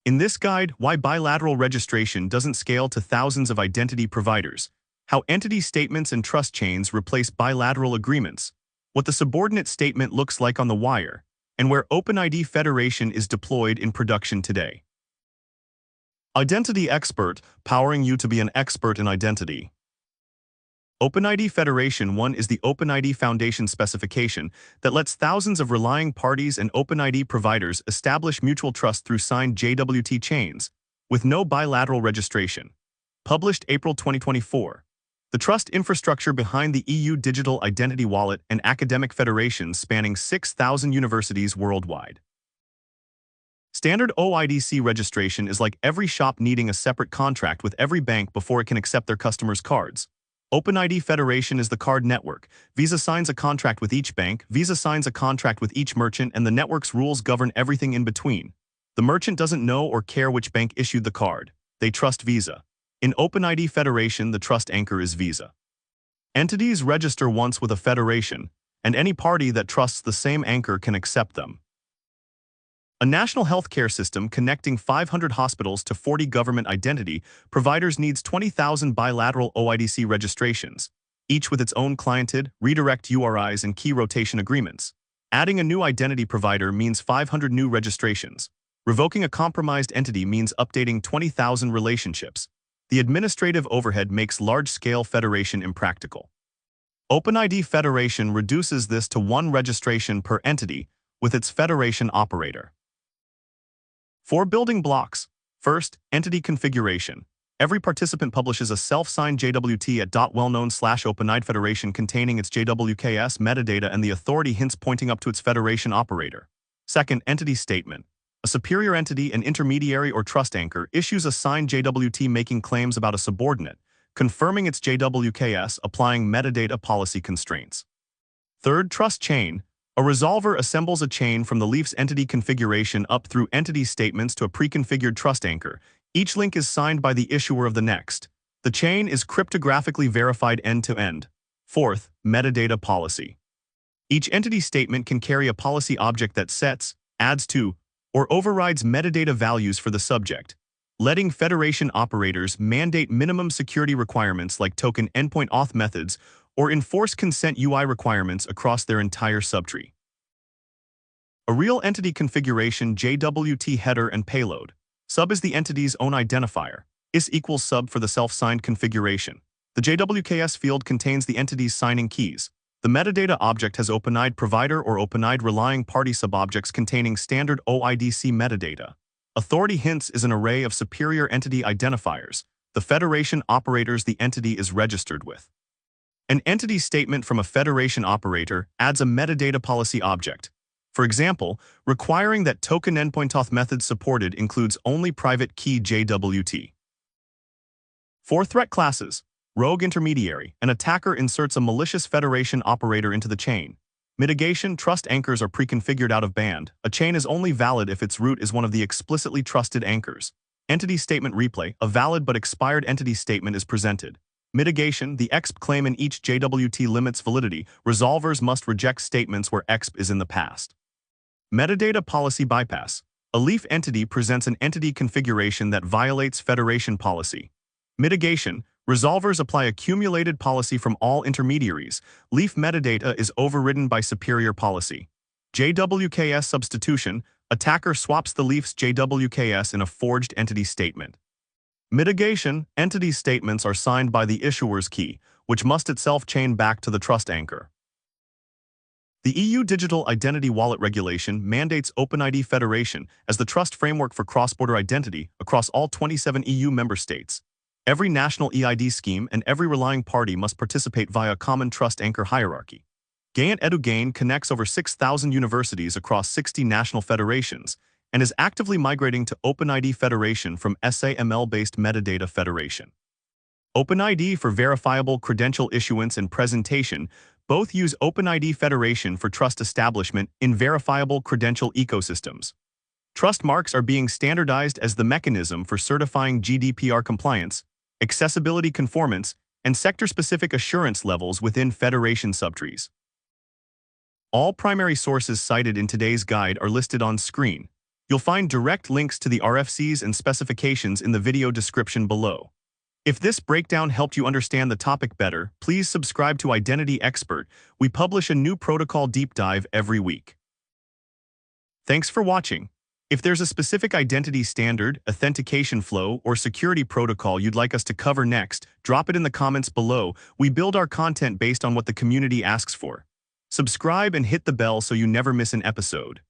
In this guide, why bilateral registration doesn't scale to thousands of identity providers, how entity statements and trust chains replace bilateral agreements, what the subordinate statement looks like on the wire, and where OpenID Federation is deployed in production today. Identity Expert, powering you to be an expert in identity. OpenID Federation 1 is the OpenID Foundation specification that lets thousands of relying parties and OpenID providers establish mutual trust through signed JWT chains, with no bilateral registration. Published April 2024. The trust infrastructure behind the EU Digital Identity Wallet and academic federations spanning 6,000 universities worldwide. Standard OIDC registration is like every shop needing a separate contract with every bank before it can accept their customers' cards. OpenID Federation is the card network. Visa signs a contract with each bank, Visa signs a contract with each merchant, and the network's rules govern everything in between. The merchant doesn't know or care which bank issued the card. They trust Visa. In OpenID Federation, the trust anchor is Visa. Entities register once with a federation, and any party that trusts the same anchor can accept them. A national healthcare system connecting 500 hospitals to 40 government identity providers needs 20,000 bilateral OIDC registrations, each with its own cliented, redirect URIs, and key rotation agreements. Adding a new identity provider means 500 new registrations. Revoking a compromised entity means updating 20,000 relationships. The administrative overhead makes large-scale federation impractical. OpenID Federation reduces this to one registration per entity with its federation operator. 4 building blocks. First, entity configuration. Every participant publishes a self-signed JWT at .well-known/OpenID Federation containing its JWKS metadata and the authority hints pointing up to its federation operator. Second, entity statement. A superior entity, an intermediary or trust anchor, issues a signed JWT making claims about a subordinate, confirming its JWKS, applying metadata policy constraints. Third, trust chain. A resolver assembles a chain from the leaf's entity configuration up through entity statements to a pre-configured trust anchor. Each link is signed by the issuer of the next. The chain is cryptographically verified end-to-end. Fourth, metadata policy. Each entity statement can carry a policy object that sets, adds to, or overrides metadata values for the subject, letting federation operators mandate minimum security requirements like token endpoint auth methods or enforce consent UI requirements across their entire subtree. A real entity configuration JWT header and payload. Sub is the entity's own identifier. Is equals sub for the self-signed configuration. The JWKS field contains the entity's signing keys. The metadata object has OpenID Provider or OpenID relying party subobjects containing standard OIDC metadata. Authority hints is an array of superior entity identifiers, the federation operators the entity is registered with. An entity statement from a federation operator adds a metadata policy object. For example, requiring that token endpoint auth method supported includes only private key JWT. 4 threat classes. Rogue intermediary. An attacker inserts a malicious federation operator into the chain. Mitigation. Trust anchors are pre-configured out of band. A chain is only valid if its root is one of the explicitly trusted anchors. Entity statement replay. A valid but expired entity statement is presented. Mitigation. The exp claim in each JWT limits validity. Resolvers must reject statements where exp is in the past. Metadata policy bypass. A leaf entity presents an entity configuration that violates federation policy. Mitigation. Resolvers apply accumulated policy from all intermediaries. Leaf metadata is overridden by superior policy. JWKS substitution. Attacker swaps the leaf's JWKS in a forged entity statement. Mitigation. Entity statements are signed by the issuer's key, which must itself chain back to the trust anchor. The EU Digital Identity Wallet regulation mandates OpenID Federation as the trust framework for cross-border identity across all 27 EU member states. Every national EID scheme and every relying party must participate via a common trust anchor hierarchy. GÉANT connects over 6,000 universities across 60 national federations and is actively migrating to OpenID Federation from SAML-based metadata federation. OpenID for verifiable credential issuance and presentation both use OpenID Federation for trust establishment in verifiable credential ecosystems. Trust marks are being standardized as the mechanism for certifying GDPR compliance, accessibility conformance, and sector-specific assurance levels within federation subtrees. All primary sources cited in today's guide are listed on screen. You'll find direct links to the RFCs and specifications in the video description below. If this breakdown helped you understand the topic better, please subscribe to Identity Expert. We publish a new protocol deep dive every week. Thanks for watching. If there's a specific identity standard, authentication flow, or security protocol you'd like us to cover next, drop it in the comments below. We build our content based on what the community asks for. Subscribe and hit the bell so you never miss an episode.